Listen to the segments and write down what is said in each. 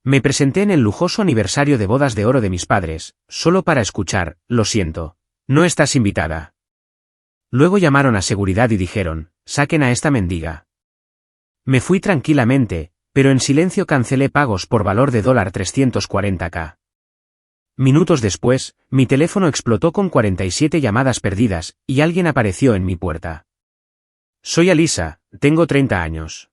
Me presenté en el lujoso aniversario de bodas de oro de mis padres, solo para escuchar, lo siento, no estás invitada. Luego llamaron a seguridad y dijeron, saquen a esta mendiga. Me fui tranquilamente, pero en silencio cancelé pagos por valor de $340K. Minutos después, mi teléfono explotó con 47 llamadas perdidas, y alguien apareció en mi puerta. Soy Alisa, tengo 30 años.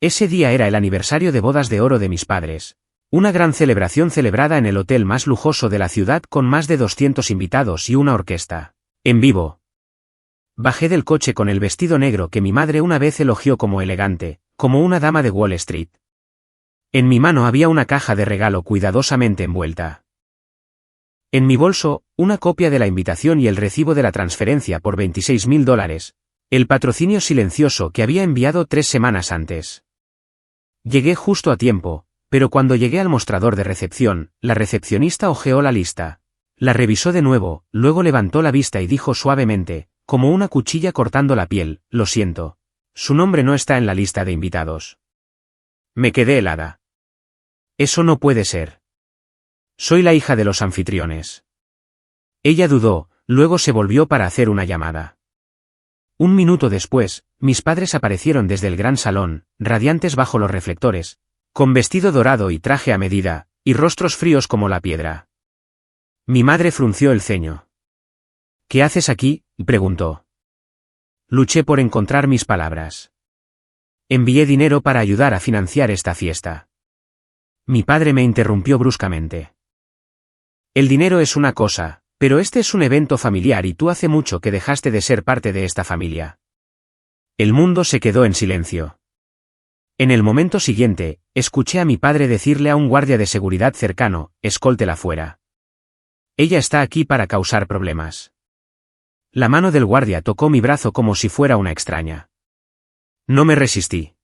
Ese día era el aniversario de bodas de oro de mis padres, una gran celebración celebrada en el hotel más lujoso de la ciudad con más de 200 invitados y una orquesta en vivo. Bajé del coche con el vestido negro que mi madre una vez elogió como elegante, como una dama de Wall Street. En mi mano había una caja de regalo cuidadosamente envuelta. En mi bolso, una copia de la invitación y el recibo de la transferencia por $26.000, el patrocinio silencioso que había enviado 3 semanas antes. Llegué justo a tiempo, pero cuando llegué al mostrador de recepción, la recepcionista hojeó la lista. La revisó de nuevo, luego levantó la vista y dijo suavemente, como una cuchilla cortando la piel, lo siento. Su nombre no está en la lista de invitados. Me quedé helada. Eso no puede ser. Soy la hija de los anfitriones. Ella dudó, luego se volvió para hacer una llamada. Un minuto después, mis padres aparecieron desde el gran salón, radiantes bajo los reflectores, con vestido dorado y traje a medida, y rostros fríos como la piedra. Mi madre frunció el ceño. ¿Qué haces aquí?, preguntó. Luché por encontrar mis palabras. Envié dinero para ayudar a financiar esta fiesta. Mi padre me interrumpió bruscamente. El dinero es una cosa, pero este es un evento familiar y tú hace mucho que dejaste de ser parte de esta familia. El mundo se quedó en silencio. En el momento siguiente, escuché a mi padre decirle a un guardia de seguridad cercano, escóltela fuera. Ella está aquí para causar problemas. La mano del guardia tocó mi brazo como si fuera una extraña. No me resistí.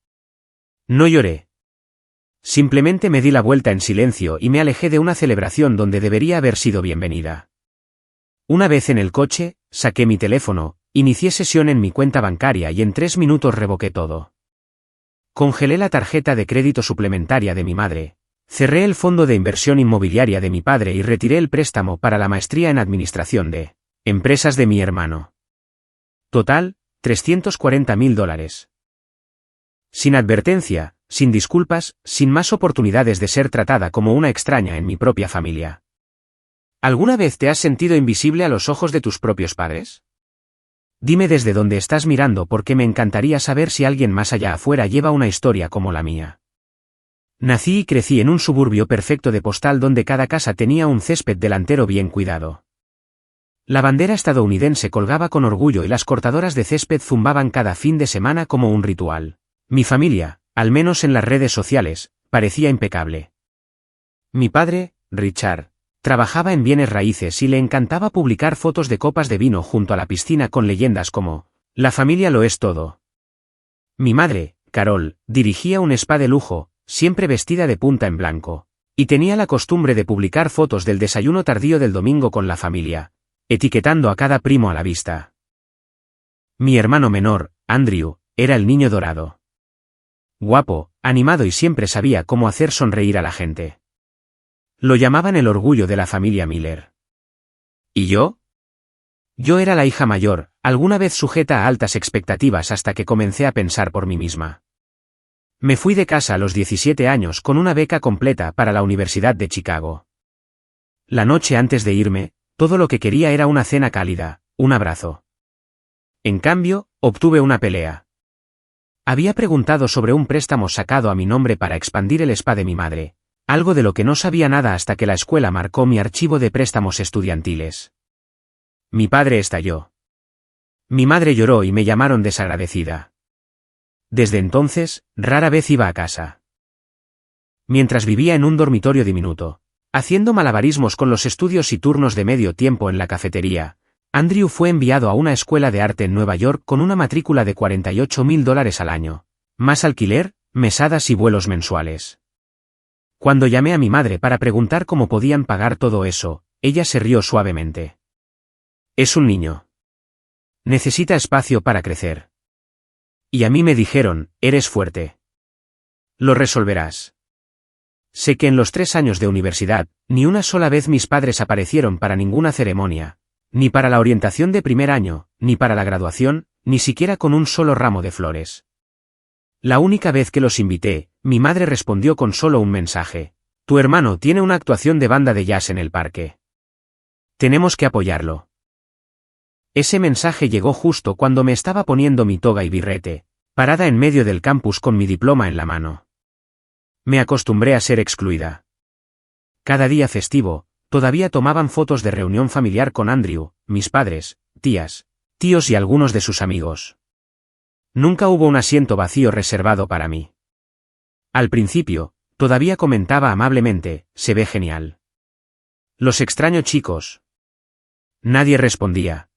No lloré. Simplemente me di la vuelta en silencio y me alejé de una celebración donde debería haber sido bienvenida. Una vez en el coche, saqué mi teléfono, inicié sesión en mi cuenta bancaria y en 3 minutos revoqué todo. Congelé la tarjeta de crédito suplementaria de mi madre, cerré el fondo de inversión inmobiliaria de mi padre y retiré el préstamo para la maestría en administración de empresas de mi hermano. Total, $340.000. Sin advertencia, sin disculpas, sin más oportunidades de ser tratada como una extraña en mi propia familia. ¿Alguna vez te has sentido invisible a los ojos de tus propios padres? Dime desde dónde estás mirando porque me encantaría saber si alguien más allá afuera lleva una historia como la mía. Nací y crecí en un suburbio perfecto de postal donde cada casa tenía un césped delantero bien cuidado. La bandera estadounidense colgaba con orgullo y las cortadoras de césped zumbaban cada fin de semana como un ritual. Mi familia, al menos en las redes sociales, parecía impecable. Mi padre, Richard, trabajaba en bienes raíces y le encantaba publicar fotos de copas de vino junto a la piscina con leyendas como, la familia lo es todo. Mi madre, Carol, dirigía un spa de lujo, siempre vestida de punta en blanco, y tenía la costumbre de publicar fotos del desayuno tardío del domingo con la familia, etiquetando a cada primo a la vista. Mi hermano menor, Andrew, era el niño dorado. Guapo, animado y siempre sabía cómo hacer sonreír a la gente. Lo llamaban el orgullo de la familia Miller. ¿Y yo? Yo era la hija mayor, alguna vez sujeta a altas expectativas hasta que comencé a pensar por mí misma. Me fui de casa a los 17 años con una beca completa para la Universidad de Chicago. La noche antes de irme, todo lo que quería era una cena cálida, un abrazo. En cambio, obtuve una pelea. Había preguntado sobre un préstamo sacado a mi nombre para expandir el spa de mi madre, algo de lo que no sabía nada hasta que la escuela marcó mi archivo de préstamos estudiantiles. Mi padre estalló. Mi madre lloró y me llamaron desagradecida. Desde entonces, rara vez iba a casa. Mientras vivía en un dormitorio diminuto, haciendo malabarismos con los estudios y turnos de medio tiempo en la cafetería, Andrew fue enviado a una escuela de arte en Nueva York con una matrícula de $48.000 al año, más alquiler, mesadas y vuelos mensuales. Cuando llamé a mi madre para preguntar cómo podían pagar todo eso, ella se rió suavemente. Es un niño. Necesita espacio para crecer. Y a mí me dijeron, eres fuerte. Lo resolverás. Sé que en los 3 años de universidad, ni una sola vez mis padres aparecieron para ninguna ceremonia, ni para la orientación de primer año, ni para la graduación, ni siquiera con un solo ramo de flores. La única vez que los invité, mi madre respondió con solo un mensaje: tu hermano tiene una actuación de banda de jazz en el parque. Tenemos que apoyarlo. Ese mensaje llegó justo cuando me estaba poniendo mi toga y birrete, parada en medio del campus con mi diploma en la mano. Me acostumbré a ser excluida. Cada día festivo, todavía tomaban fotos de reunión familiar con Andrew, mis padres, tías, tíos y algunos de sus amigos. Nunca hubo un asiento vacío reservado para mí. Al principio, todavía comentaba amablemente: se ve genial. Los extraño, chicos. Nadie respondía.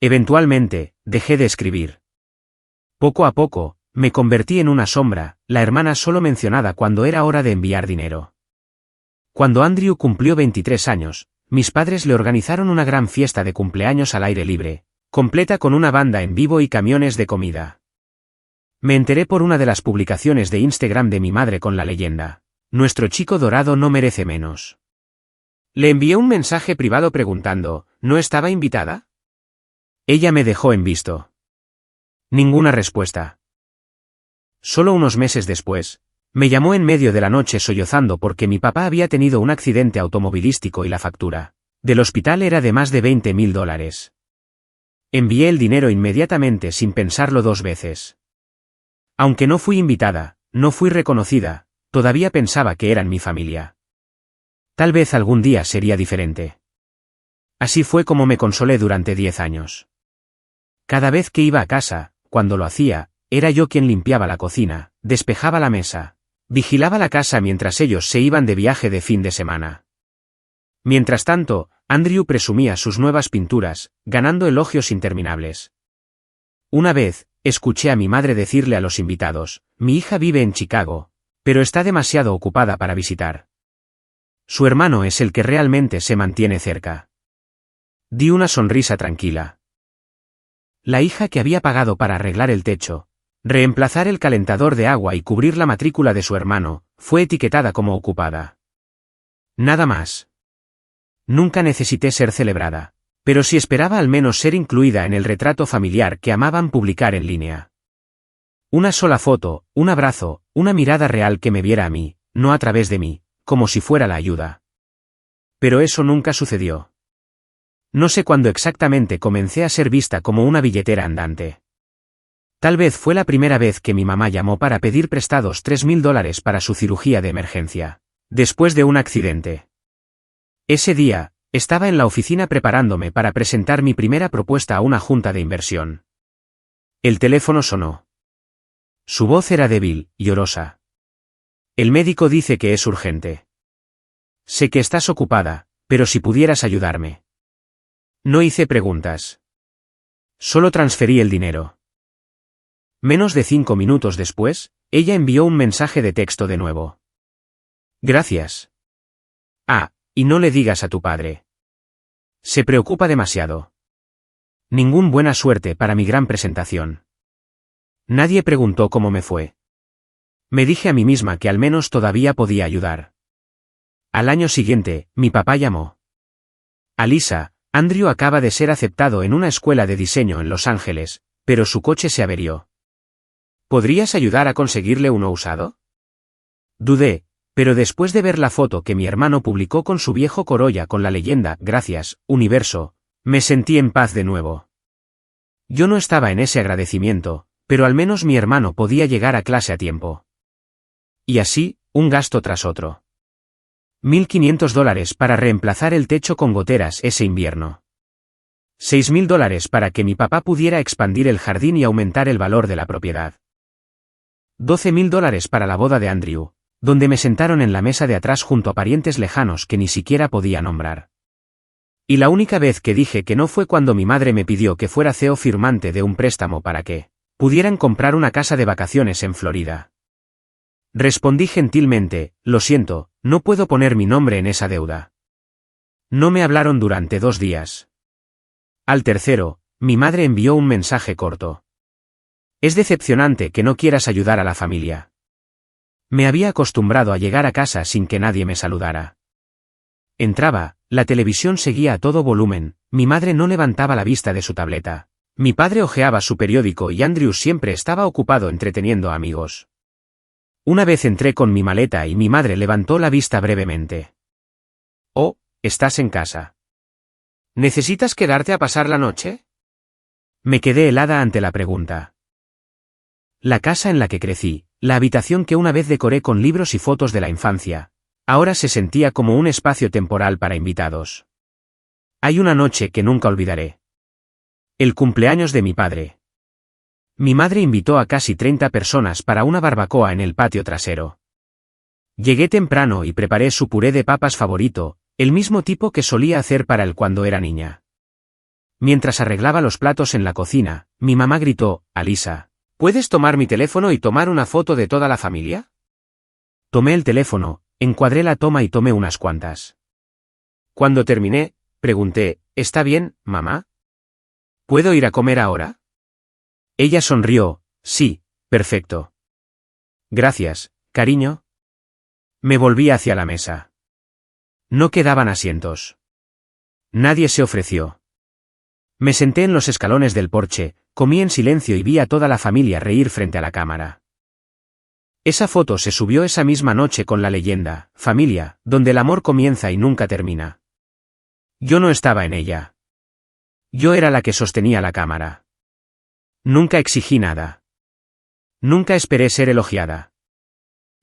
Eventualmente, dejé de escribir. Poco a poco, me convertí en una sombra, la hermana solo mencionada cuando era hora de enviar dinero. Cuando Andrew cumplió 23 años, mis padres le organizaron una gran fiesta de cumpleaños al aire libre, completa con una banda en vivo y camiones de comida. Me enteré por una de las publicaciones de Instagram de mi madre con la leyenda: nuestro chico dorado no merece menos. Le envié un mensaje privado preguntando: ¿no estaba invitada? Ella me dejó en visto. Ninguna respuesta. Solo unos meses después, me llamó en medio de la noche sollozando porque mi papá había tenido un accidente automovilístico y la factura del hospital era de más de $20.000. Envié el dinero inmediatamente sin pensarlo 2 veces. Aunque no fui invitada, no fui reconocida, todavía pensaba que eran mi familia. Tal vez algún día sería diferente. Así fue como me consolé durante 10 años. Cada vez que iba a casa, cuando lo hacía, era yo quien limpiaba la cocina, despejaba la mesa, vigilaba la casa mientras ellos se iban de viaje de fin de semana. Mientras tanto, Andrew presumía sus nuevas pinturas, ganando elogios interminables. Una vez, escuché a mi madre decirle a los invitados: mi hija vive en Chicago, pero está demasiado ocupada para visitar. Su hermano es el que realmente se mantiene cerca. Di una sonrisa tranquila. La hija que había pagado para arreglar el techo, reemplazar el calentador de agua y cubrir la matrícula de su hermano, fue etiquetada como ocupada. Nada más. Nunca necesité ser celebrada, pero sí esperaba al menos ser incluida en el retrato familiar que amaban publicar en línea. Una sola foto, un abrazo, una mirada real que me viera a mí, no a través de mí, como si fuera la ayuda. Pero eso nunca sucedió. No sé cuándo exactamente comencé a ser vista como una billetera andante. Tal vez fue la primera vez que mi mamá llamó para pedir prestados $3.000 para su cirugía de emergencia, después de un accidente. Ese día, estaba en la oficina preparándome para presentar mi primera propuesta a una junta de inversión. El teléfono sonó. Su voz era débil, llorosa. El médico dice que es urgente. Sé que estás ocupada, pero si pudieras ayudarme. No hice preguntas. Solo transferí el dinero. Menos de 5 minutos después, ella envió un mensaje de texto de nuevo. Gracias. Ah, y no le digas a tu padre. Se preocupa demasiado. Ningún buena suerte para mi gran presentación. Nadie preguntó cómo me fue. Me dije a mí misma que al menos todavía podía ayudar. Al año siguiente, mi papá llamó. Alisa, Andrew acaba de ser aceptado en una escuela de diseño en Los Ángeles, pero su coche se averió. ¿Podrías ayudar a conseguirle uno usado? Dudé, pero después de ver la foto que mi hermano publicó con su viejo Corolla con la leyenda "Gracias, Universo", me sentí en paz de nuevo. Yo no estaba en ese agradecimiento, pero al menos mi hermano podía llegar a clase a tiempo. Y así, un gasto tras otro. $1.500 para reemplazar el techo con goteras ese invierno. $6.000 para que mi papá pudiera expandir el jardín y aumentar el valor de la propiedad. $12.000 para la boda de Andrew, donde me sentaron en la mesa de atrás junto a parientes lejanos que ni siquiera podía nombrar. Y la única vez que dije que no fue cuando mi madre me pidió que fuera CEO firmante de un préstamo para que pudieran comprar una casa de vacaciones en Florida. Respondí gentilmente: lo siento, no puedo poner mi nombre en esa deuda. No me hablaron durante 2 días. Al tercero, mi madre envió un mensaje corto. Es decepcionante que no quieras ayudar a la familia. Me había acostumbrado a llegar a casa sin que nadie me saludara. Entraba, la televisión seguía a todo volumen, mi madre no levantaba la vista de su tableta. Mi padre hojeaba su periódico y Andrew siempre estaba ocupado entreteniendo a amigos. Una vez entré con mi maleta y mi madre levantó la vista brevemente. «Oh, ¿estás en casa? ¿Necesitas quedarte a pasar la noche?» Me quedé helada ante la pregunta. La casa en la que crecí, la habitación que una vez decoré con libros y fotos de la infancia, ahora se sentía como un espacio temporal para invitados. Hay una noche que nunca olvidaré. El cumpleaños de mi padre. Mi madre invitó a casi 30 personas para una barbacoa en el patio trasero. Llegué temprano y preparé su puré de papas favorito, el mismo tipo que solía hacer para él cuando era niña. Mientras arreglaba los platos en la cocina, mi mamá gritó: «Alisa, ¿puedes tomar mi teléfono y tomar una foto de toda la familia?» Tomé el teléfono, encuadré la toma y tomé unas cuantas. Cuando terminé, pregunté: «¿Está bien, mamá? ¿Puedo ir a comer ahora?» Ella sonrió: «Sí, perfecto. Gracias, cariño». Me volví hacia la mesa. No quedaban asientos. Nadie se ofreció. Me senté en los escalones del porche, comí en silencio y vi a toda la familia reír frente a la cámara. Esa foto se subió esa misma noche con la leyenda: «Familia, donde el amor comienza y nunca termina». Yo no estaba en ella. Yo era la que sostenía la cámara. Nunca exigí nada. Nunca esperé ser elogiada.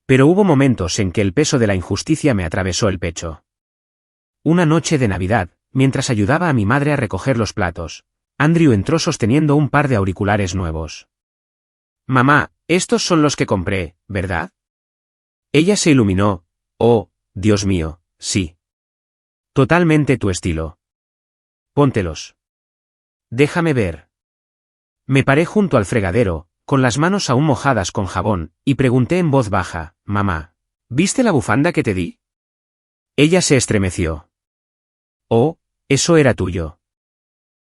Pero hubo momentos en que el peso de la injusticia me atravesó el pecho. Una noche de Navidad, mientras ayudaba a mi madre a recoger los platos, Andrew entró sosteniendo un par de auriculares nuevos. «Mamá, estos son los que compré, ¿verdad?» Ella se iluminó. «Oh, Dios mío, sí. Totalmente tu estilo. Póntelos. Déjame ver». Me paré junto al fregadero, con las manos aún mojadas con jabón, y pregunté en voz baja: «Mamá, ¿viste la bufanda que te di?» Ella se estremeció. «Oh, eso era tuyo.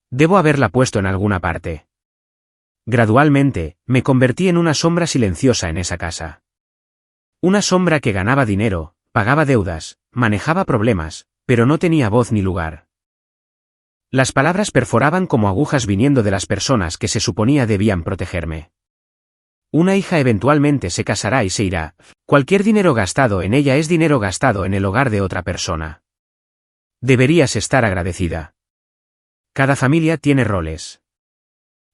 Debo haberla puesto en alguna parte». Gradualmente, me convertí en una sombra silenciosa en esa casa. Una sombra que ganaba dinero, pagaba deudas, manejaba problemas, pero no tenía voz ni lugar. Las palabras perforaban como agujas viniendo de las personas que se suponía debían protegerme. Una hija eventualmente se casará y se irá. Cualquier dinero gastado en ella es dinero gastado en el hogar de otra persona. Deberías estar agradecida. Cada familia tiene roles.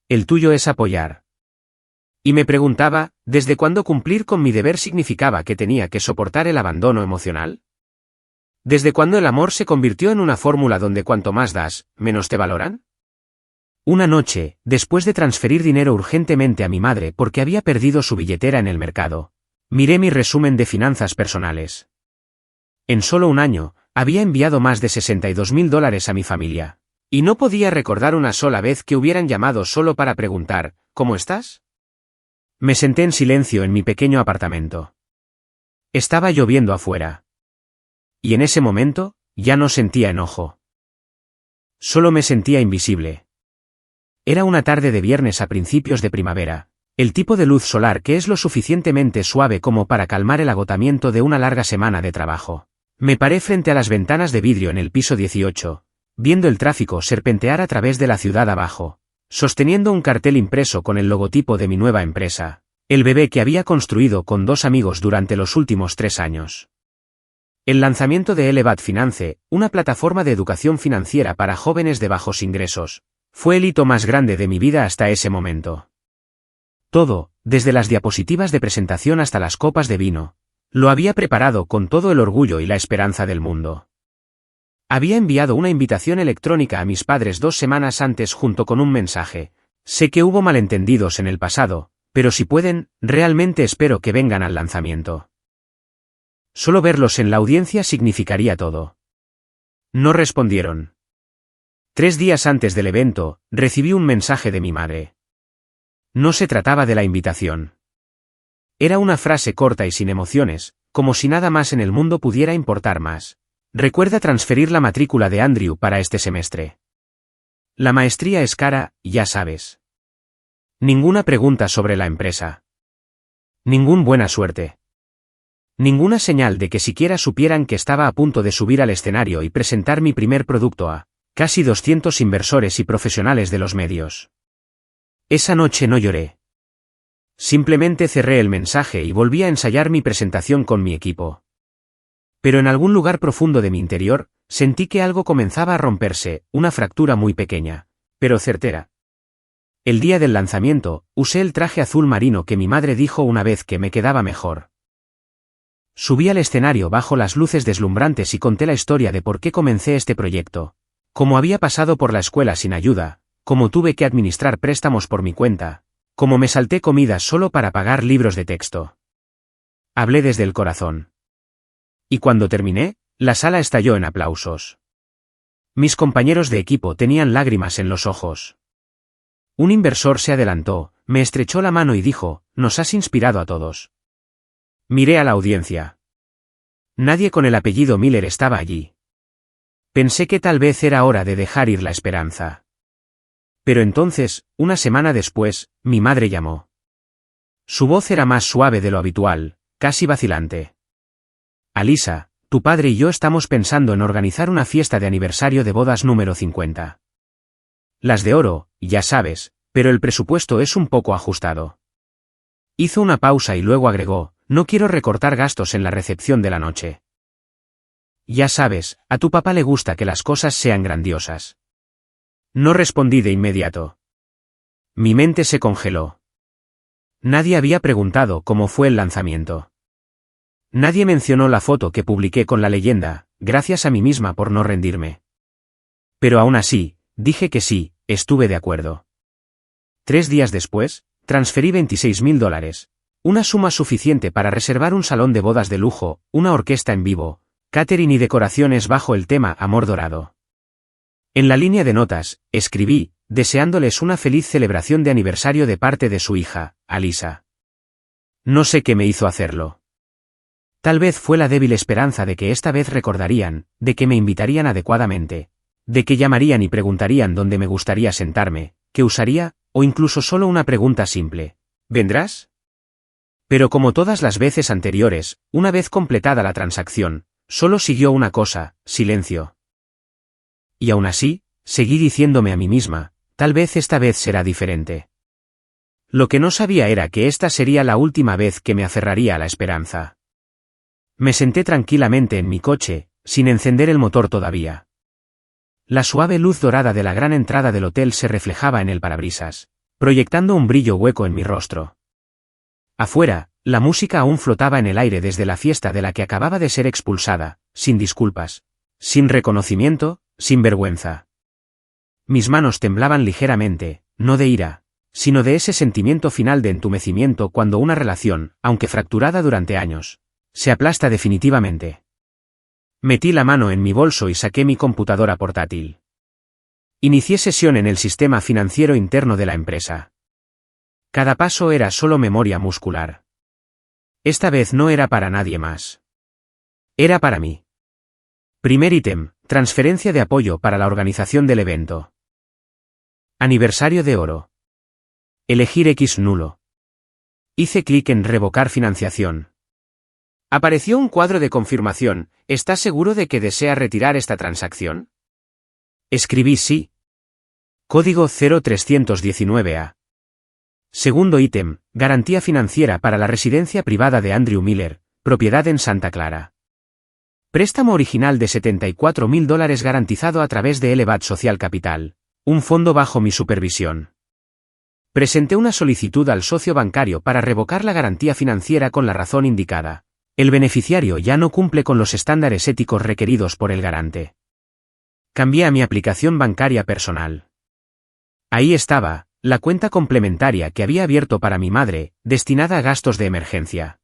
El tuyo es apoyar. Y me preguntaba, ¿desde cuándo cumplir con mi deber significaba que tenía que soportar el abandono emocional? ¿Desde cuándo el amor se convirtió en una fórmula donde cuanto más das, menos te valoran? Una noche, después de transferir dinero urgentemente a mi madre porque había perdido su billetera en el mercado, miré mi resumen de finanzas personales. En solo un año, había enviado más de $62.000 a mi familia. Y no podía recordar una sola vez que hubieran llamado solo para preguntar: «¿Cómo estás?». Me senté en silencio en mi pequeño apartamento. Estaba lloviendo afuera. Y en ese momento, ya no sentía enojo. Solo me sentía invisible. Era una tarde de viernes a principios de primavera, el tipo de luz solar que es lo suficientemente suave como para calmar el agotamiento de una larga semana de trabajo. Me paré frente a las ventanas de vidrio en el piso 18, viendo el tráfico serpentear a través de la ciudad abajo, sosteniendo un cartel impreso con el logotipo de mi nueva empresa, el bebé que había construido con 2 amigos durante los últimos 3 años. El lanzamiento de Elevat Finance, una plataforma de educación financiera para jóvenes de bajos ingresos, fue el hito más grande de mi vida hasta ese momento. Todo, desde las diapositivas de presentación hasta las copas de vino, lo había preparado con todo el orgullo y la esperanza del mundo. Había enviado una invitación electrónica a mis padres 2 semanas antes junto con un mensaje: «Sé que hubo malentendidos en el pasado, pero si pueden, realmente espero que vengan al lanzamiento». Solo verlos en la audiencia significaría todo. No respondieron. 3 días antes del evento, recibí un mensaje de mi madre. No se trataba de la invitación. Era una frase corta y sin emociones, como si nada más en el mundo pudiera importar más. «Recuerda transferir la matrícula de Andrew para este semestre. La maestría es cara, ya sabes. Ninguna pregunta sobre la empresa. Ningún buena suerte». Ninguna señal de que siquiera supieran que estaba a punto de subir al escenario y presentar mi primer producto a casi 200 inversores y profesionales de los medios. Esa noche no lloré. Simplemente cerré el mensaje y volví a ensayar mi presentación con mi equipo. Pero en algún lugar profundo de mi interior, sentí que algo comenzaba a romperse, una fractura muy pequeña, pero certera. El día del lanzamiento, usé el traje azul marino que mi madre dijo una vez que me quedaba mejor. Subí al escenario bajo las luces deslumbrantes y conté la historia de por qué comencé este proyecto, cómo había pasado por la escuela sin ayuda, cómo tuve que administrar préstamos por mi cuenta, cómo me salté comidas solo para pagar libros de texto. Hablé desde el corazón. Y cuando terminé, la sala estalló en aplausos. Mis compañeros de equipo tenían lágrimas en los ojos. Un inversor se adelantó, me estrechó la mano y dijo, «Nos has inspirado a todos». Miré a la audiencia. Nadie con el apellido Miller estaba allí. Pensé que tal vez era hora de dejar ir la esperanza. Pero entonces, una semana después, mi madre llamó. Su voz era más suave de lo habitual, casi vacilante. «Alisa, tu padre y yo estamos pensando en organizar una fiesta de aniversario de bodas número 50. Las de oro, ya sabes, pero el presupuesto es un poco ajustado». Hizo una pausa y luego agregó, «No quiero recortar gastos en la recepción de la noche. Ya sabes, a tu papá le gusta que las cosas sean grandiosas». No respondí de inmediato. Mi mente se congeló. Nadie había preguntado cómo fue el lanzamiento. Nadie mencionó la foto que publiqué con la leyenda, «Gracias a mí misma por no rendirme». Pero aún así, dije que sí, estuve de acuerdo. 3 días después, transferí $26,000, una suma suficiente para reservar un salón de bodas de lujo, una orquesta en vivo, catering y decoraciones bajo el tema Amor Dorado. En la línea de notas, escribí, deseándoles una feliz celebración de aniversario de parte de su hija, Alisa. No sé qué me hizo hacerlo. Tal vez fue la débil esperanza de que esta vez recordarían, de que me invitarían adecuadamente, de que llamarían y preguntarían dónde me gustaría sentarme, qué usaría, o incluso solo una pregunta simple, ¿vendrás? Pero como todas las veces anteriores, una vez completada la transacción, solo siguió una cosa, silencio. Y aún así, seguí diciéndome a mí misma, tal vez esta vez será diferente. Lo que no sabía era que esta sería la última vez que me aferraría a la esperanza. Me senté tranquilamente en mi coche, sin encender el motor todavía. La suave luz dorada de la gran entrada del hotel se reflejaba en el parabrisas, proyectando un brillo hueco en mi rostro. Afuera, la música aún flotaba en el aire desde la fiesta de la que acababa de ser expulsada, sin disculpas, sin reconocimiento, sin vergüenza. Mis manos temblaban ligeramente, no de ira, sino de ese sentimiento final de entumecimiento cuando una relación, aunque fracturada durante años, se aplasta definitivamente. Metí la mano en mi bolso y saqué mi computadora portátil. Inicié sesión en el sistema financiero interno de la empresa. Cada paso era solo memoria muscular. Esta vez no era para nadie más. Era para mí. Primer ítem, transferencia de apoyo para la organización del evento. Aniversario de oro. Elegir X nulo. Hice clic en revocar financiación. Apareció un cuadro de confirmación, ¿estás seguro de que desea retirar esta transacción? Escribí sí. Código 0319A. Segundo ítem, garantía financiera para la residencia privada de Andrew Miller, propiedad en Santa Clara. Préstamo original de $74,000 garantizado a través de Elevat Social Capital, un fondo bajo mi supervisión. Presenté una solicitud al socio bancario para revocar la garantía financiera con la razón indicada. El beneficiario ya no cumple con los estándares éticos requeridos por el garante. Cambié a mi aplicación bancaria personal. Ahí estaba, la cuenta complementaria que había abierto para mi madre, destinada a gastos de emergencia.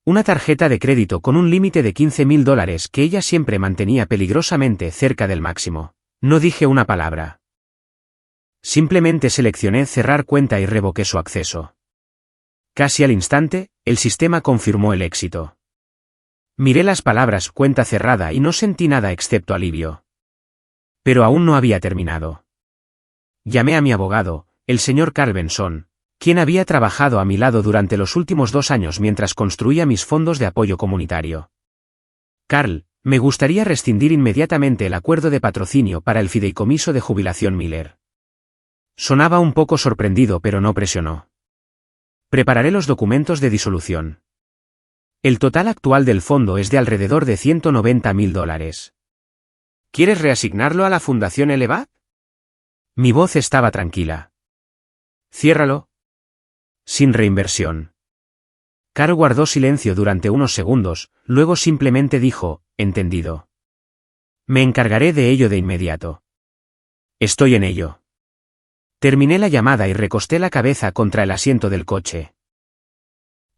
Una tarjeta de crédito con un límite de $15,000 que ella siempre mantenía peligrosamente cerca del máximo. No dije una palabra. Simplemente seleccioné cerrar cuenta y revoqué su acceso. Casi al instante, el sistema confirmó el éxito. Miré las palabras cuenta cerrada y no sentí nada excepto alivio. Pero aún no había terminado. Llamé a mi abogado, el señor Carl Benson, ¿Quién había trabajado a mi lado durante los últimos 2 años mientras construía mis fondos de apoyo comunitario? Carl, me gustaría rescindir inmediatamente el acuerdo de patrocinio para el fideicomiso de jubilación Miller. Sonaba un poco sorprendido, pero no presionó. Prepararé los documentos de disolución. El total actual del fondo es de alrededor de $190.000. ¿Quieres reasignarlo a la Fundación Elevad? Mi voz estaba tranquila. Ciérralo. Sin reinversión. Carl guardó silencio durante unos segundos, luego simplemente dijo, entendido. Me encargaré de ello de inmediato. Estoy en ello. Terminé la llamada y recosté la cabeza contra el asiento del coche.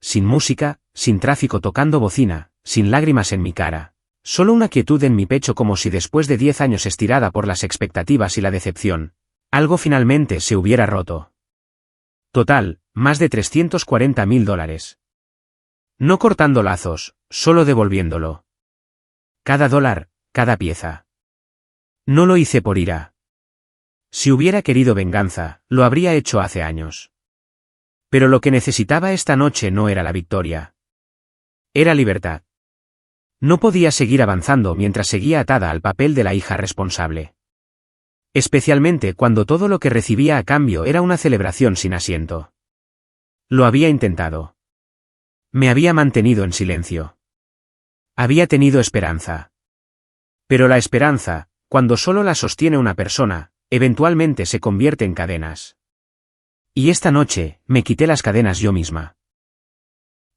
Sin música, sin tráfico tocando bocina, sin lágrimas en mi cara. Solo una quietud en mi pecho, como si después de 10 años estirada por las expectativas y la decepción, algo finalmente se hubiera roto. Total, más de $340.000. No cortando lazos, solo devolviéndolo. Cada dólar, cada pieza. No lo hice por ira. Si hubiera querido venganza, lo habría hecho hace años. Pero lo que necesitaba esta noche no era la victoria. Era libertad. No podía seguir avanzando mientras seguía atada al papel de la hija responsable. Especialmente cuando todo lo que recibía a cambio era una celebración sin asiento. Lo había intentado. Me había mantenido en silencio. Había tenido esperanza. Pero la esperanza, cuando solo la sostiene una persona, eventualmente se convierte en cadenas. Y esta noche, me quité las cadenas yo misma.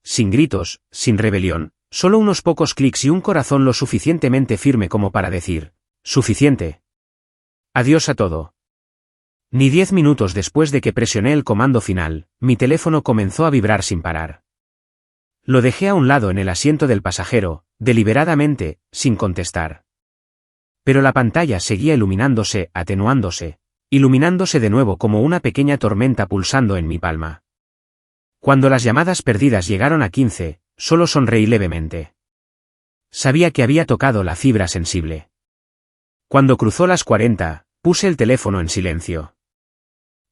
Sin gritos, sin rebelión, solo unos pocos clics y un corazón lo suficientemente firme como para decir, suficiente. Adiós a todo. Ni 10 minutos después de que presioné el comando final, mi teléfono comenzó a vibrar sin parar. Lo dejé a un lado en el asiento del pasajero, deliberadamente, sin contestar. Pero la pantalla seguía iluminándose, atenuándose, iluminándose de nuevo como una pequeña tormenta pulsando en mi palma. Cuando las llamadas perdidas llegaron a 15, solo sonreí levemente. Sabía que había tocado la fibra sensible. Cuando cruzó las 40, puse el teléfono en silencio.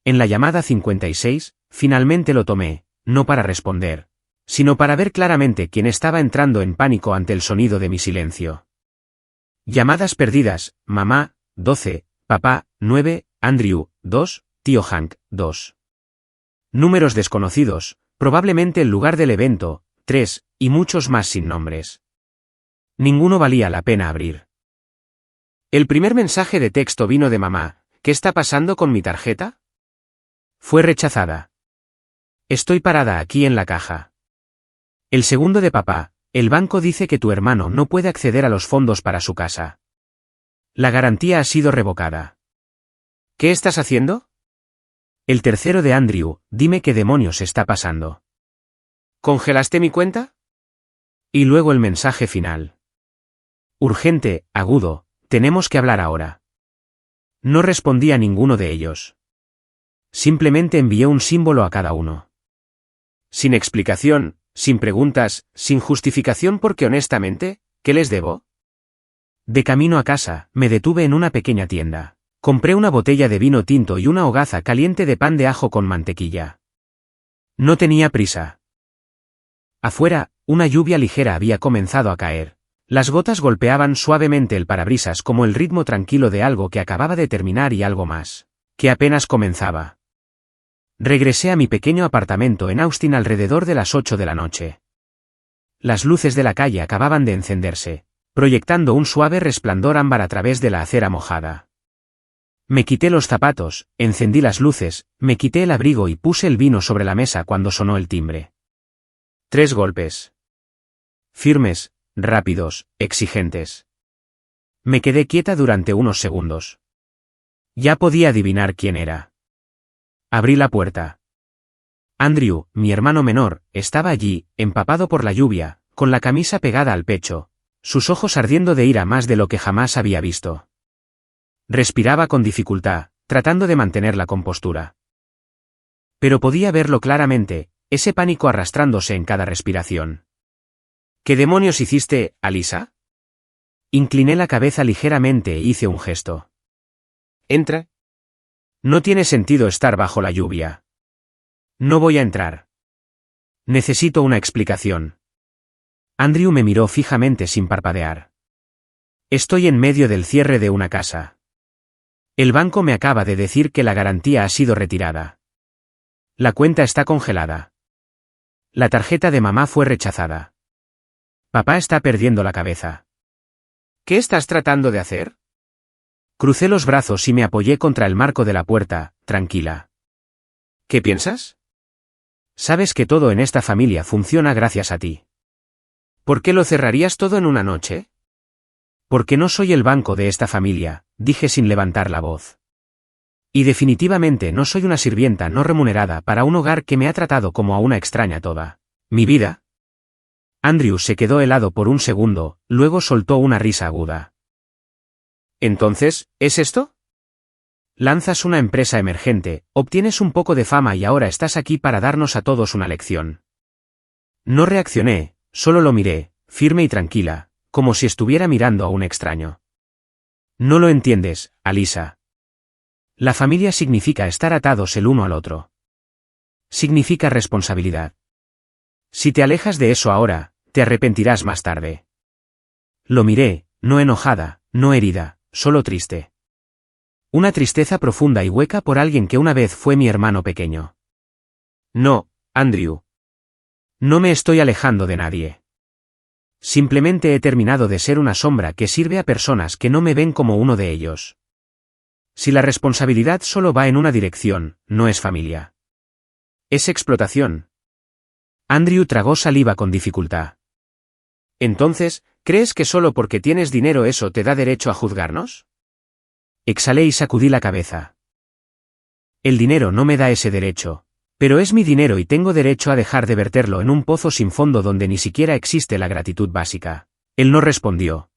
En la llamada 56, finalmente lo tomé, no para responder, sino para ver claramente quién estaba entrando en pánico ante el sonido de mi silencio. Llamadas perdidas, mamá, 12, papá, 9, Andrew, 2, tío Hank, 2. Números desconocidos, probablemente el lugar del evento, 3, y muchos más sin nombres. Ninguno valía la pena abrir. El primer mensaje de texto vino de mamá, ¿qué está pasando con mi tarjeta? Fue rechazada. Estoy parada aquí en la caja. El segundo de papá, el banco dice que tu hermano no puede acceder a los fondos para su casa. La garantía ha sido revocada. ¿Qué estás haciendo? El tercero de Andrew, dime qué demonios está pasando. ¿Congelaste mi cuenta? Y luego el mensaje final. Urgente, agudo, tenemos que hablar ahora. No respondí a ninguno de ellos. Simplemente envié un símbolo a cada uno. Sin explicación, sin preguntas, sin justificación porque honestamente, ¿qué les debo? De camino a casa, me detuve en una pequeña tienda. Compré una botella de vino tinto y una hogaza caliente de pan de ajo con mantequilla. No tenía prisa. Afuera, una lluvia ligera había comenzado a caer. Las gotas golpeaban suavemente el parabrisas como el ritmo tranquilo de algo que acababa de terminar y algo más, que apenas comenzaba. Regresé a mi pequeño apartamento en Austin alrededor de las 8 de la noche. Las luces de la calle acababan de encenderse, proyectando un suave resplandor ámbar a través de la acera mojada. Me quité los zapatos, encendí las luces, me quité el abrigo y puse el vino sobre la mesa cuando sonó el timbre. 3 golpes. Firmes, rápidos, exigentes. Me quedé quieta durante unos segundos. Ya podía adivinar quién era. Abrí la puerta. Andrew, mi hermano menor, estaba allí, empapado por la lluvia, con la camisa pegada al pecho, sus ojos ardiendo de ira más de lo que jamás había visto. Respiraba con dificultad, tratando de mantener la compostura. Pero podía verlo claramente, ese pánico arrastrándose en cada respiración. ¿Qué demonios hiciste, Alisa? Incliné la cabeza ligeramente e hice un gesto. Entra. No tiene sentido estar bajo la lluvia. No voy a entrar. Necesito una explicación. Andrew me miró fijamente sin parpadear. Estoy en medio del cierre de una casa. El banco me acaba de decir que la garantía ha sido retirada. La cuenta está congelada. La tarjeta de mamá fue rechazada. Papá está perdiendo la cabeza. ¿Qué estás tratando de hacer? Crucé los brazos y me apoyé contra el marco de la puerta, tranquila. ¿Qué piensas? Sabes que todo en esta familia funciona gracias a ti. ¿Por qué lo cerrarías todo en una noche? Porque no soy el banco de esta familia, dije sin levantar la voz. Y definitivamente no soy una sirvienta no remunerada para un hogar que me ha tratado como a una extraña toda mi vida. Andrew se quedó helado por un segundo, luego soltó una risa aguda. Entonces, ¿es esto? Lanzas una empresa emergente, obtienes un poco de fama y ahora estás aquí para darnos a todos una lección. No reaccioné, solo lo miré, firme y tranquila, como si estuviera mirando a un extraño. No lo entiendes, Alisa. La familia significa estar atados el uno al otro. Significa responsabilidad. Si te alejas de eso ahora, te arrepentirás más tarde. Lo miré, no enojada, no herida, solo triste. Una tristeza profunda y hueca por alguien que una vez fue mi hermano pequeño. No, Andrew. No me estoy alejando de nadie. Simplemente he terminado de ser una sombra que sirve a personas que no me ven como uno de ellos. Si la responsabilidad solo va en una dirección, no es familia. Es explotación. Andrew tragó saliva con dificultad. Entonces, ¿crees que solo porque tienes dinero eso te da derecho a juzgarnos? Exhalé y sacudí la cabeza. El dinero no me da ese derecho, pero es mi dinero y tengo derecho a dejar de verterlo en un pozo sin fondo donde ni siquiera existe la gratitud básica. Él no respondió.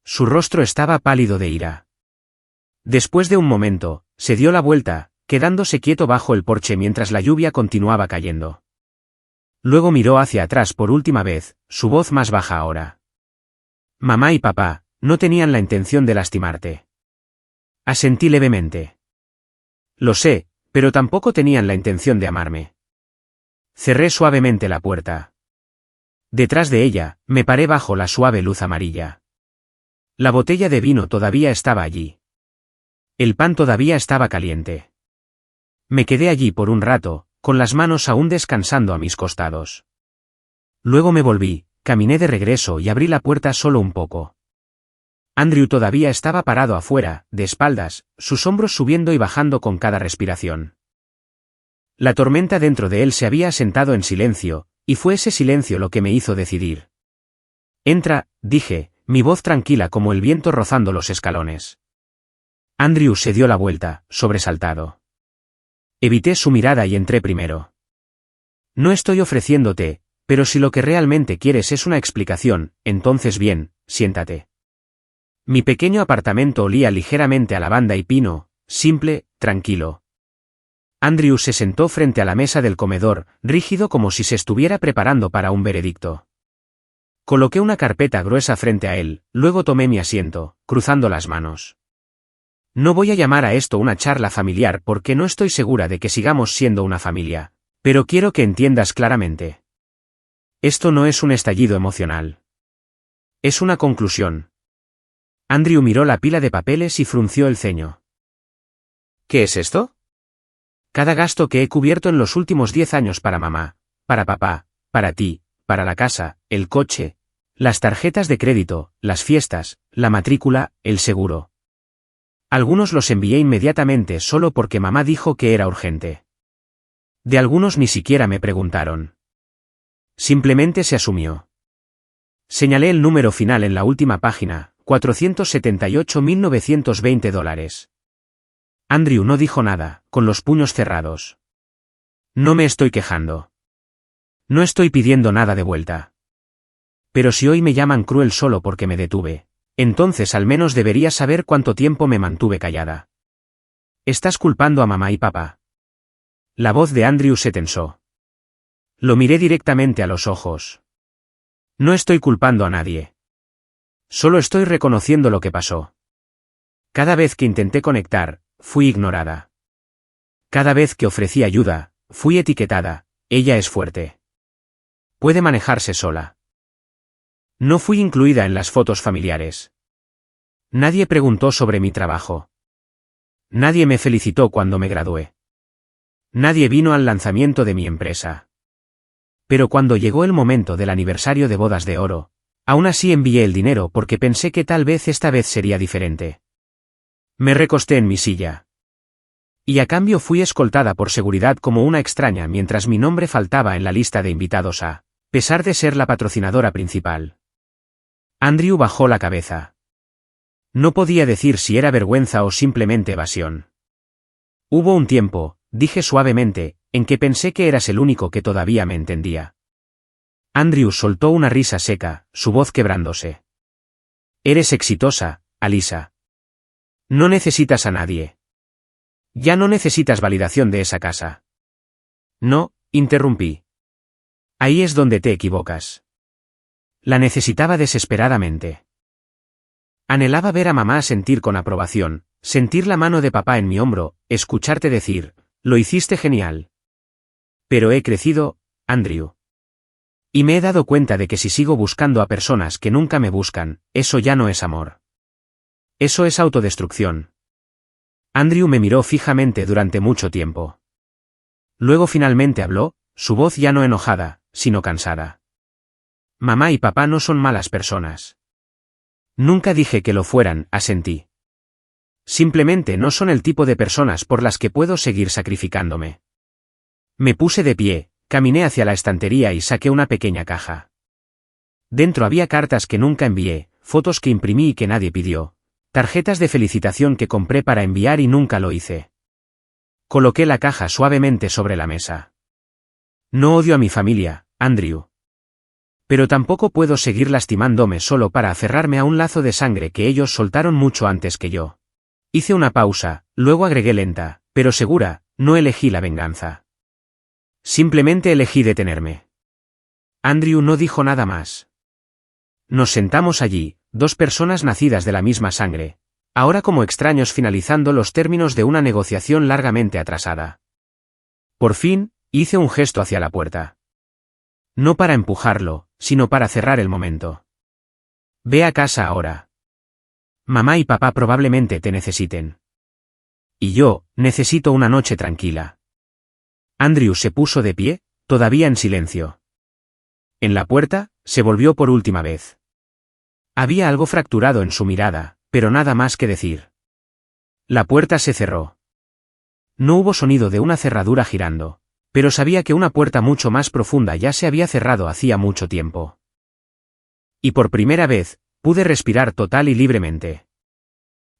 Su rostro estaba pálido de ira. Después de un momento, se dio la vuelta, quedándose quieto bajo el porche mientras la lluvia continuaba cayendo. Luego miró hacia atrás por última vez, su voz más baja ahora. Mamá y papá, no tenían la intención de lastimarte. Asentí levemente. Lo sé, pero tampoco tenían la intención de amarme. Cerré suavemente la puerta. Detrás de ella, me paré bajo la suave luz amarilla. La botella de vino todavía estaba allí. El pan todavía estaba caliente. Me quedé allí por un rato, con las manos aún descansando a mis costados. Luego me volví, caminé de regreso y abrí la puerta solo un poco. Andrew todavía estaba parado afuera, de espaldas, sus hombros subiendo y bajando con cada respiración. La tormenta dentro de él se había asentado en silencio, y fue ese silencio lo que me hizo decidir. Entra, dije, mi voz tranquila como el viento rozando los escalones. Andrew se dio la vuelta, sobresaltado. Evité su mirada y entré primero. No estoy ofreciéndote, pero si lo que realmente quieres es una explicación, entonces bien, siéntate. Mi pequeño apartamento olía ligeramente a lavanda y pino, simple, tranquilo. Andrew se sentó frente a la mesa del comedor, rígido como si se estuviera preparando para un veredicto. Coloqué una carpeta gruesa frente a él, luego tomé mi asiento, cruzando las manos. No voy a llamar a esto una charla familiar porque no estoy segura de que sigamos siendo una familia, pero quiero que entiendas claramente. Esto no es un estallido emocional. Es una conclusión. Andrew miró la pila de papeles y frunció el ceño. ¿Qué es esto? Cada gasto que he cubierto en los últimos 10 años para mamá, para papá, para ti, para la casa, el coche, las tarjetas de crédito, las fiestas, la matrícula, el seguro. Algunos los envié inmediatamente solo porque mamá dijo que era urgente. De algunos ni siquiera me preguntaron. Simplemente se asumió. Señalé el número final en la última página, $478.920. Andrew no dijo nada, con los puños cerrados. No me estoy quejando. No estoy pidiendo nada de vuelta. Pero si hoy me llaman cruel solo porque me detuve, entonces al menos deberías saber cuánto tiempo me mantuve callada. Estás culpando a mamá y papá. La voz de Andrew se tensó. Lo miré directamente a los ojos. No estoy culpando a nadie. Solo estoy reconociendo lo que pasó. Cada vez que intenté conectar, fui ignorada. Cada vez que ofrecí ayuda, Fui etiquetada, ella es fuerte. Puede manejarse sola. No fui incluida en las fotos familiares. Nadie preguntó sobre mi trabajo. Nadie me felicitó cuando me gradué. Nadie vino al lanzamiento de mi empresa. Pero cuando llegó el momento del aniversario de bodas de oro, aún así envié el dinero porque pensé que tal vez esta vez sería diferente. Me recosté en mi silla. Y a cambio fui escoltada por seguridad como una extraña mientras mi nombre faltaba en la lista de invitados a pesar de ser la patrocinadora principal. Andrew bajó la cabeza. No podía decir si era vergüenza o simplemente evasión. Hubo un tiempo, dije suavemente, en que pensé que eras el único que todavía me entendía. Andrew soltó una risa seca, su voz quebrándose. Eres exitosa, Alyssa. No necesitas a nadie. Ya no necesitas validación de esa casa. No, interrumpí. Ahí es donde te equivocas. La necesitaba desesperadamente. Anhelaba ver a mamá sentir con aprobación, sentir la mano de papá en mi hombro, escucharte decir, lo hiciste genial. Pero he crecido, Andrew. Y me he dado cuenta de que si sigo buscando a personas que nunca me buscan, eso ya no es amor. Eso es autodestrucción. Andrew me miró fijamente durante mucho tiempo. Luego finalmente habló, su voz ya no enojada, sino cansada. Mamá y papá no son malas personas. Nunca dije que lo fueran, asentí. Simplemente no son el tipo de personas por las que puedo seguir sacrificándome. Me puse de pie, caminé hacia la estantería y saqué una pequeña caja. Dentro había cartas que nunca envié, fotos que imprimí y que nadie pidió, tarjetas de felicitación que compré para enviar y nunca lo hice. Coloqué la caja suavemente sobre la mesa. No odio a mi familia, Andrew. Pero tampoco puedo seguir lastimándome solo para aferrarme a un lazo de sangre que ellos soltaron mucho antes que yo. Hice una pausa, luego agregué lenta, pero segura, no elegí la venganza. Simplemente elegí detenerme. Andrew no dijo nada más. Nos sentamos allí, dos personas nacidas de la misma sangre, ahora como extraños finalizando los términos de una negociación largamente atrasada. Por fin, hice un gesto hacia la puerta. No para empujarlo, sino para cerrar el momento. Ve a casa ahora. Mamá y papá probablemente te necesiten. Y yo, necesito una noche tranquila. Andrew se puso de pie, todavía en silencio. En la puerta, se volvió por última vez. Había algo fracturado en su mirada, pero nada más que decir. La puerta se cerró. No hubo sonido de una cerradura girando, pero sabía que una puerta mucho más profunda ya se había cerrado hacía mucho tiempo. Y por primera vez, pude respirar total y libremente.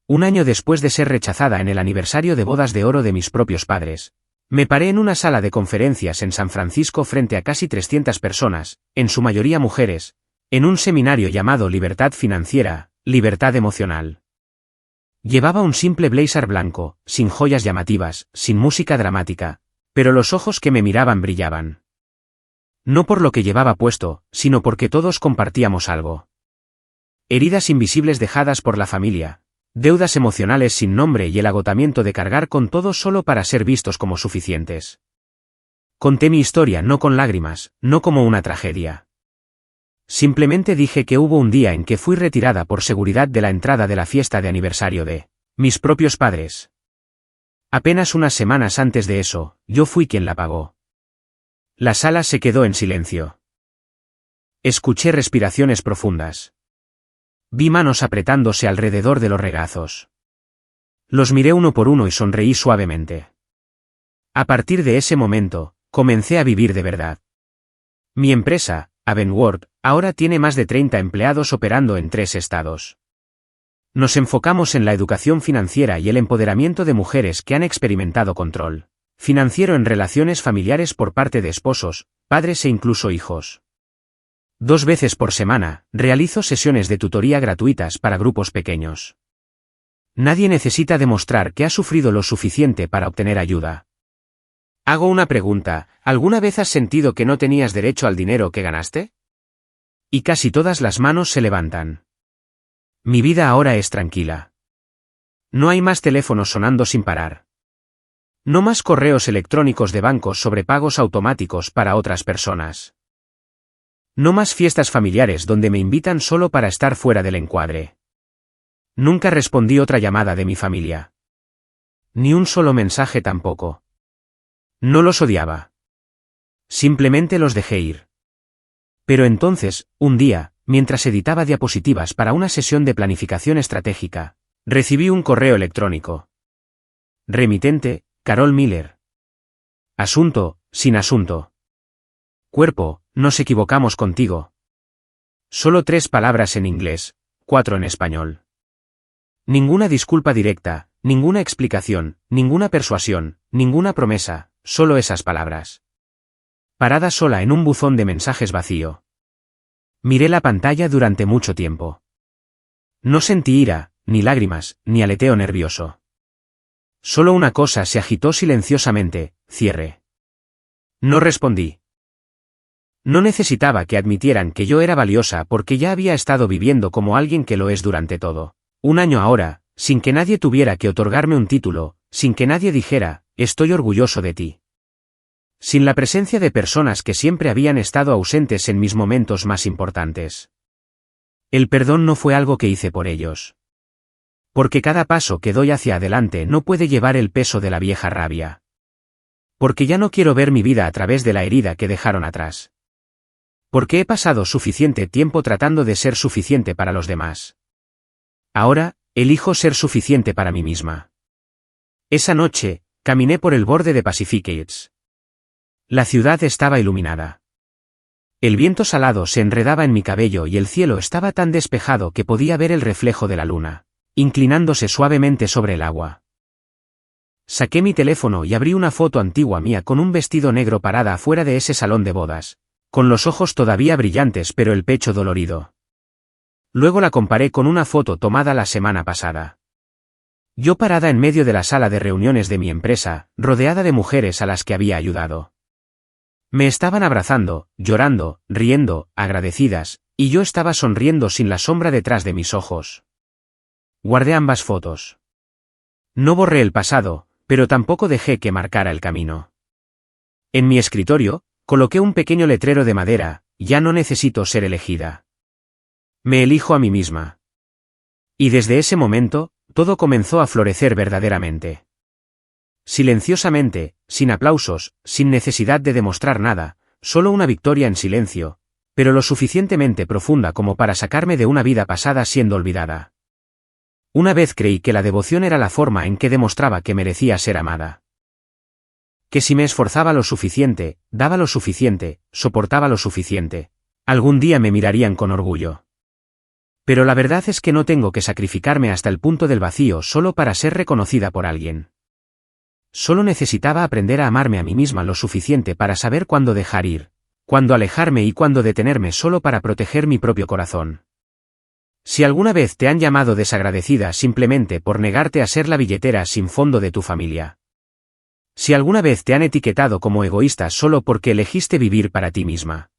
Un año después de ser rechazada en el aniversario de bodas de oro de mis propios padres, me paré en una sala de conferencias en San Francisco frente a casi 300 personas, en su mayoría mujeres, en un seminario llamado Libertad Financiera, Libertad Emocional. Llevaba un simple blazer blanco, sin joyas llamativas, sin música dramática, pero los ojos que me miraban brillaban. No por lo que llevaba puesto, sino porque todos compartíamos algo. Heridas invisibles dejadas por la familia, deudas emocionales sin nombre y el agotamiento de cargar con todo solo para ser vistos como suficientes. Conté mi historia no con lágrimas, no como una tragedia. Simplemente dije que hubo un día en que fui retirada por seguridad de la entrada de la fiesta de aniversario de mis propios padres. Apenas unas semanas antes de eso, yo fui quien la pagó. La sala se quedó en silencio. Escuché respiraciones profundas. Vi manos apretándose alrededor de los regazos. Los miré uno por uno y sonreí suavemente. A partir de ese momento, comencé a vivir de verdad. Mi empresa, Avenworth, ahora tiene más de 30 empleados operando en 3 estados. Nos enfocamos en la educación financiera y el empoderamiento de mujeres que han experimentado control financiero en relaciones familiares por parte de esposos, padres e incluso hijos. 2 veces por semana, realizo sesiones de tutoría gratuitas para grupos pequeños. Nadie necesita demostrar que ha sufrido lo suficiente para obtener ayuda. Hago una pregunta, ¿alguna vez has sentido que no tenías derecho al dinero que ganaste? Y casi todas las manos se levantan. Mi vida ahora es tranquila. No hay más teléfonos sonando sin parar. No más correos electrónicos de bancos sobre pagos automáticos para otras personas. No más fiestas familiares donde me invitan solo para estar fuera del encuadre. Nunca respondí otra llamada de mi familia. Ni un solo mensaje tampoco. No los odiaba. Simplemente los dejé ir. Pero entonces, un día, mientras editaba diapositivas para una sesión de planificación estratégica, recibí un correo electrónico. Remitente, Carol Miller. Asunto, sin asunto. Cuerpo, nos equivocamos contigo. Solo 3 palabras en inglés, 4 en español. Ninguna disculpa directa, ninguna explicación, ninguna persuasión, ninguna promesa, solo esas palabras. Parada sola en un buzón de mensajes vacío. Miré la pantalla durante mucho tiempo. No sentí ira, ni lágrimas, ni aleteo nervioso. Solo una cosa se agitó silenciosamente: cierre. No respondí. No necesitaba que admitieran que yo era valiosa porque ya había estado viviendo como alguien que lo es durante todo un año ahora, sin que nadie tuviera que otorgarme un título, sin que nadie dijera, estoy orgulloso de ti. Sin la presencia de personas que siempre habían estado ausentes en mis momentos más importantes. El perdón no fue algo que hice por ellos. Porque cada paso que doy hacia adelante no puede llevar el peso de la vieja rabia. Porque ya no quiero ver mi vida a través de la herida que dejaron atrás. Porque he pasado suficiente tiempo tratando de ser suficiente para los demás. Ahora, elijo ser suficiente para mí misma. Esa noche, caminé por el borde de Pacific Heights. La ciudad estaba iluminada. El viento salado se enredaba en mi cabello y el cielo estaba tan despejado que podía ver el reflejo de la luna, inclinándose suavemente sobre el agua. Saqué mi teléfono y abrí una foto antigua mía con un vestido negro parada afuera de ese salón de bodas, con los ojos todavía brillantes pero el pecho dolorido. Luego la comparé con una foto tomada la semana pasada. Yo parada en medio de la sala de reuniones de mi empresa, rodeada de mujeres a las que había ayudado. Me estaban abrazando, llorando, riendo, agradecidas, y yo estaba sonriendo sin la sombra detrás de mis ojos. Guardé ambas fotos. No borré el pasado, pero tampoco dejé que marcara el camino. En mi escritorio, coloqué un pequeño letrero de madera: ya no necesito ser elegida. Me elijo a mí misma. Y desde ese momento, todo comenzó a florecer verdaderamente. Silenciosamente, sin aplausos, sin necesidad de demostrar nada, solo una victoria en silencio, pero lo suficientemente profunda como para sacarme de una vida pasada siendo olvidada. Una vez creí que la devoción era la forma en que demostraba que merecía ser amada. Que si me esforzaba lo suficiente, daba lo suficiente, soportaba lo suficiente, algún día me mirarían con orgullo. Pero la verdad es que no tengo que sacrificarme hasta el punto del vacío solo para ser reconocida por alguien. Solo necesitaba aprender a amarme a mí misma lo suficiente para saber cuándo dejar ir, cuándo alejarme y cuándo detenerme solo para proteger mi propio corazón. Si alguna vez te han llamado desagradecida simplemente por negarte a ser la billetera sin fondo de tu familia. Si alguna vez te han etiquetado como egoísta solo porque elegiste vivir para ti misma.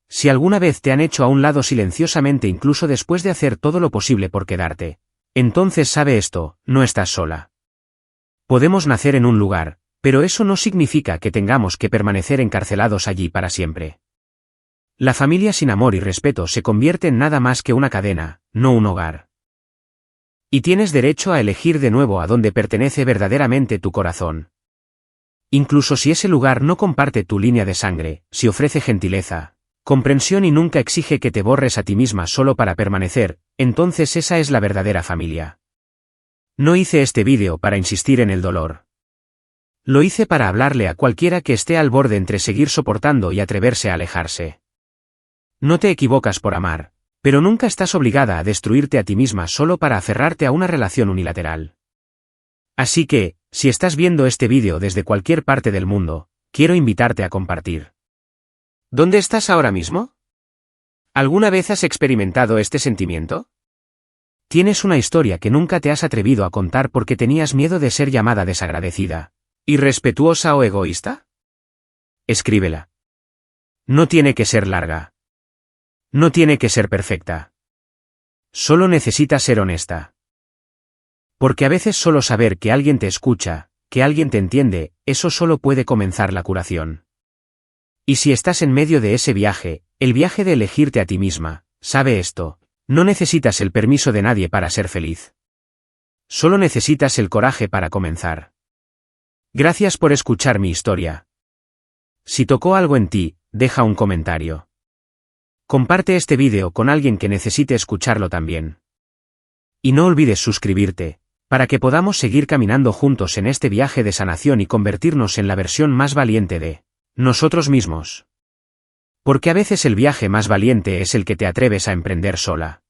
Si alguna vez te han hecho a un lado silenciosamente incluso después de hacer todo lo posible por quedarte, entonces sabe esto: no estás sola. Podemos nacer en un lugar, pero eso no significa que tengamos que permanecer encarcelados allí para siempre. La familia sin amor y respeto se convierte en nada más que una cadena, no un hogar. Y tienes derecho a elegir de nuevo a dónde pertenece verdaderamente tu corazón. Incluso si ese lugar no comparte tu línea de sangre, si ofrece gentileza, comprensión y nunca exige que te borres a ti misma solo para permanecer, entonces esa es la verdadera familia. No hice este vídeo para insistir en el dolor. Lo hice para hablarle a cualquiera que esté al borde entre seguir soportando y atreverse a alejarse. No te equivocas por amar, pero nunca estás obligada a destruirte a ti misma solo para aferrarte a una relación unilateral. Así que, si estás viendo este vídeo desde cualquier parte del mundo, quiero invitarte a compartir. ¿Dónde estás ahora mismo? ¿Alguna vez has experimentado este sentimiento? ¿Tienes una historia que nunca te has atrevido a contar porque tenías miedo de ser llamada desagradecida, irrespetuosa o egoísta? Escríbela. No tiene que ser larga. No tiene que ser perfecta. Solo necesita ser honesta. Porque a veces solo saber que alguien te escucha, que alguien te entiende, eso solo puede comenzar la curación. Y si estás en medio de ese viaje, el viaje de elegirte a ti misma, sabe esto, no necesitas el permiso de nadie para ser feliz. Solo necesitas el coraje para comenzar. Gracias por escuchar mi historia. Si tocó algo en ti, deja un comentario. Comparte este vídeo con alguien que necesite escucharlo también. Y no olvides suscribirte, para que podamos seguir caminando juntos en este viaje de sanación y convertirnos en la versión más valiente de nosotros mismos. Porque a veces el viaje más valiente es el que te atreves a emprender sola.